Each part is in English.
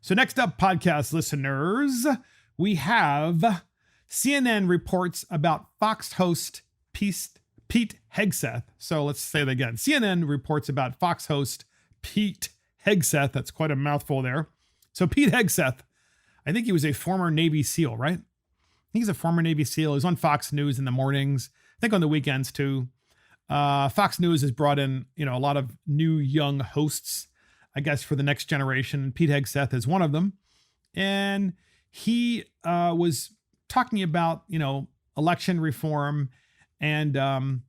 So next up, podcast listeners, we have CNN reports about Fox host Pete Hegseth. So let's say that again. CNN reports about Fox host Pete Hegseth. That's quite a mouthful there. So Pete Hegseth, I think he was a former Navy SEAL, right? I think he's a former Navy SEAL. He's on Fox News in the mornings. I think on the weekends too. Fox News has brought in, a lot of new young hosts, I guess, for the next generation. Pete Hegseth is one of them. And he was talking about, election reform and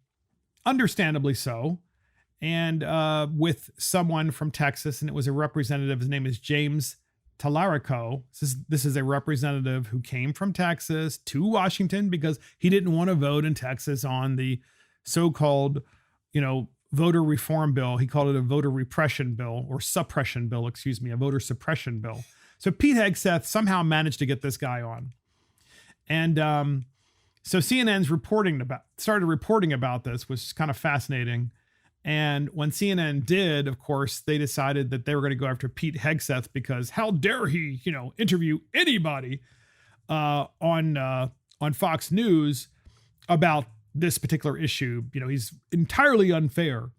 understandably so. And with someone from Texas, and it was a representative. His name is James Tallarico. This is a representative who came from Texas to Washington because he didn't want to vote in Texas on the so-called, voter reform bill. He called it a voter repression bill or suppression bill, a voter suppression bill. So Pete Hegseth somehow managed to get this guy on. And so CNN's started reporting about this, which is kind of fascinating. And when CNN did, of course, they decided that they were going to go after Pete Hegseth because how dare he, interview anybody on Fox News about this particular issue. He's entirely unfair.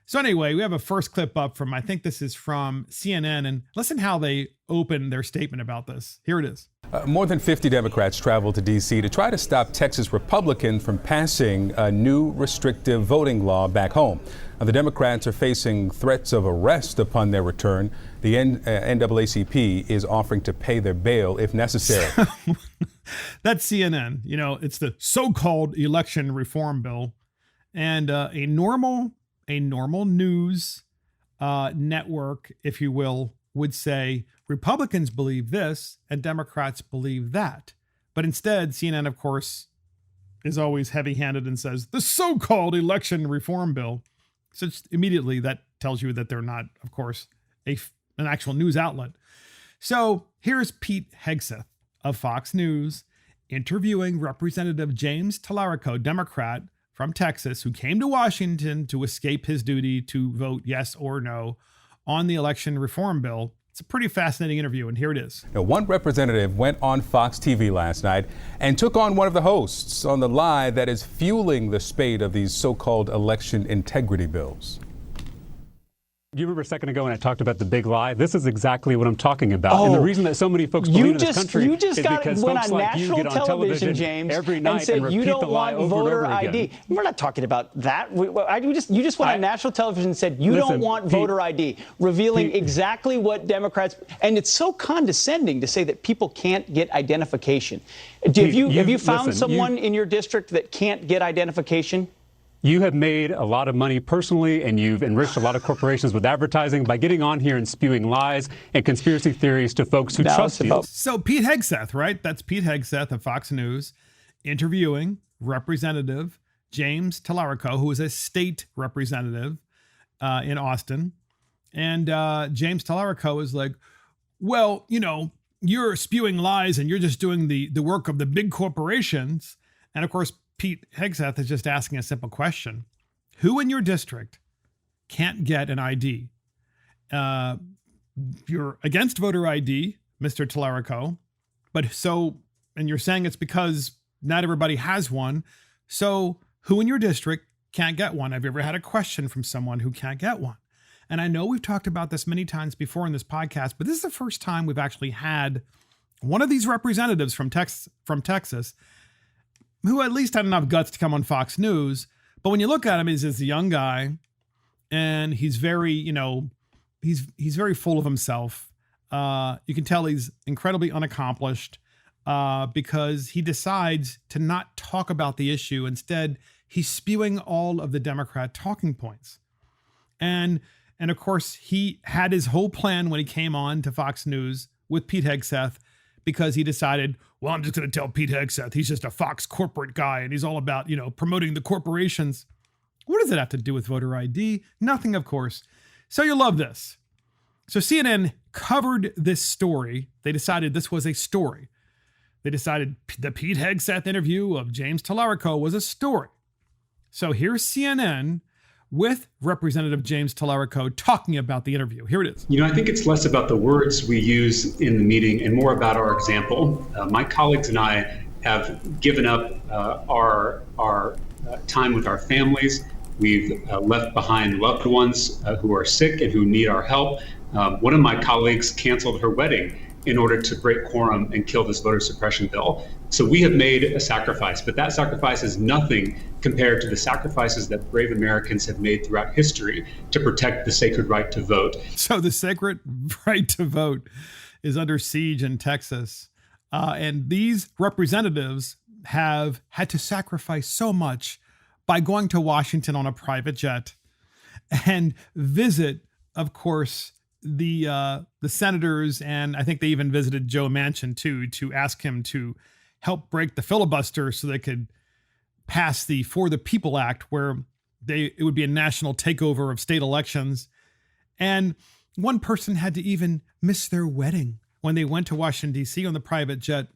So anyway, we have a first clip up from, I think this is from CNN, and listen how they open their statement about this. Here it is. More than 50 Democrats traveled to D.C. to try to stop Texas Republicans from passing a new restrictive voting law back home. Now, the Democrats are facing threats of arrest upon their return. The NAACP is offering to pay their bail if necessary. That's CNN. It's the so-called election reform bill, and a normal news network, if you will, would say Republicans believe this and Democrats believe that. But instead, CNN, of course, is always heavy-handed and says the so-called election reform bill. So immediately that tells you that they're not, of course, an actual news outlet. So here's Pete Hegseth of Fox News interviewing Representative James Tallarico, Democrat from Texas, who came to Washington to escape his duty to vote yes or no on the election reform bill. It's a pretty fascinating interview, and here it is. Now, one representative went on Fox TV last night and took on one of the hosts on the lie that is fueling the spate of these so-called election integrity bills. Do you remember a second ago when I talked about the big lie? This is exactly what I'm talking about. And the reason that so many folks believe in this country is because folks like you get on television, James, every night and repeat the lie over and over again. We're not talking about that. You just went on national television and said you don't want voter ID, revealing exactly what Democrats, and it's so condescending to say that people can't get identification. Have you found someone in your district that can't get identification? You have made a lot of money personally, and you've enriched a lot of corporations with advertising by getting on here and spewing lies and conspiracy theories to folks who trust you. So Pete Hegseth, right? That's Pete Hegseth of Fox News interviewing Representative James Tallarico, who is a state representative in Austin. And James Tallarico is like, well, you're spewing lies and you're just doing the work of the big corporations. And of course, Pete Hegseth is just asking a simple question. Who in your district can't get an ID? You're against voter ID, Mr. Tallarico, and you're saying it's because not everybody has one. So who in your district can't get one? Have you ever had a question from someone who can't get one? And I know we've talked about this many times before in this podcast, but this is the first time we've actually had one of these representatives from Texas who at least had enough guts to come on Fox News. But when you look at him, he's a young guy and he's very, he's very full of himself. You can tell he's incredibly unaccomplished because he decides to not talk about the issue. Instead, he's spewing all of the Democrat talking points. And of course, he had his whole plan when he came on to Fox News with Pete Hegseth, because he decided, well, I'm just going to tell Pete Hegseth he's just a Fox corporate guy and he's all about, promoting the corporations. What does it have to do with voter ID? Nothing, of course. So you'll love this. So CNN covered this story. They decided this was a story. They decided the Pete Hegseth interview of James Tallarico was a story. So here's CNN with Representative James Tallarico talking about the interview. Here it is. I think it's less about the words we use in the meeting and more about our example. My colleagues and I have given up our time with our families. We've left behind loved ones who are sick and who need our help. One of my colleagues canceled her wedding in order to break quorum and kill this voter suppression bill. So we have made a sacrifice, but that sacrifice is nothing compared to the sacrifices that brave Americans have made throughout history to protect the sacred right to vote. So the sacred right to vote is under siege in Texas. And these representatives have had to sacrifice so much by going to Washington on a private jet and visit, of course, the senators, and I think they even visited Joe Manchin too, to ask him to help break the filibuster so they could pass the For the People Act, where it would be a national takeover of state elections. And one person had to even miss their wedding when they went to Washington, D.C. on the private jet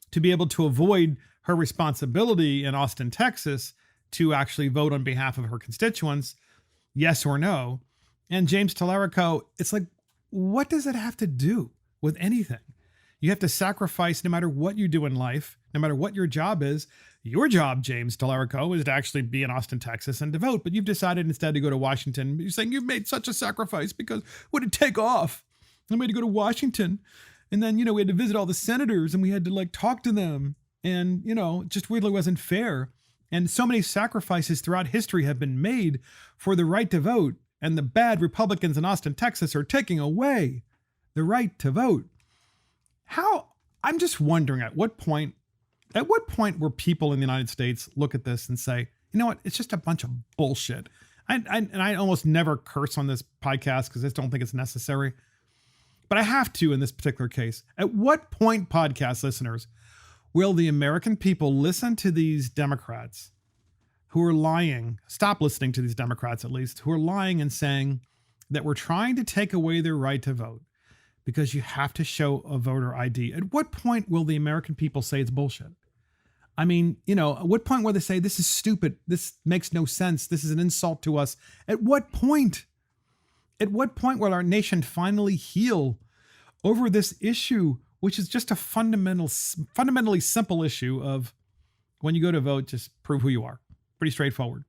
to be able to avoid her responsibility in Austin, Texas, to actually vote on behalf of her constituents, yes or no. And James Tallarico, it's like, what does it have to do with anything? You have to sacrifice no matter what you do in life, no matter what your job is. Your job, James Tallarico, is to actually be in Austin, Texas and to vote, but you've decided instead to go to Washington. You're saying you've made such a sacrifice because would it take off? I made to go to Washington. And then, we had to visit all the senators and we had to talk to them. And, it just really wasn't fair. And so many sacrifices throughout history have been made for the right to vote. And the bad Republicans in Austin, Texas are taking away the right to vote. I'm just wondering at what point were people in the United States look at this and say, you know what, it's just a bunch of bullshit. I almost never curse on this podcast because I just don't think it's necessary. But I have to in this particular case. At what point, podcast listeners, will the American people listen to these Democrats who are lying, stop listening to these Democrats at least, who are lying and saying that we're trying to take away their right to vote because you have to show a voter ID? At what point will the American people say it's bullshit? I mean, at what point will they say this is stupid, this makes no sense, this is an insult to us? At what point? At what point will our nation finally heal over this issue, which is just a fundamentally simple issue of when you go to vote, just prove who you are. Pretty straightforward.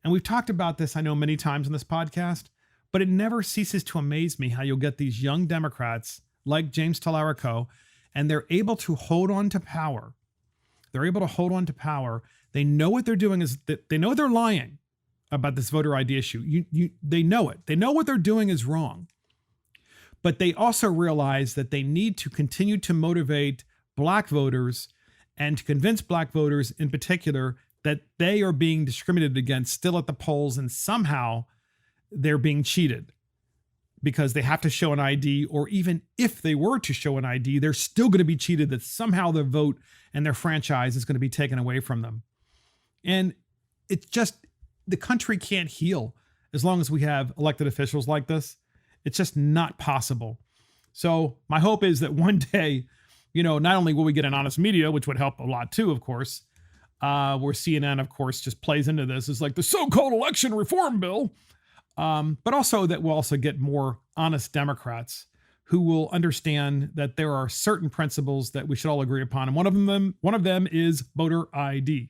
And we've talked about this, I know, many times on this podcast, but it never ceases to amaze me how you'll get these young Democrats like James Tallarico, and they're able to hold on to power. They're able to hold on to power. They know what they're doing is that they know they're lying about this voter ID issue. They know it. They know what they're doing is wrong. But they also realize that they need to continue to motivate Black voters and to convince Black voters in particular that they are being discriminated against still at the polls, and somehow they're being cheated because they have to show an ID, or even if they were to show an ID, they're still going to be cheated, that somehow their vote and their franchise is going to be taken away from them. And it's just, the country can't heal as long as we have elected officials like this. It's just not possible. So my hope is that one day, not only will we get an honest media, which would help a lot too, of course, where CNN, of course, just plays into this as like the so-called election reform bill, but also that we'll also get more honest Democrats who will understand that there are certain principles that we should all agree upon. And one of them is voter ID.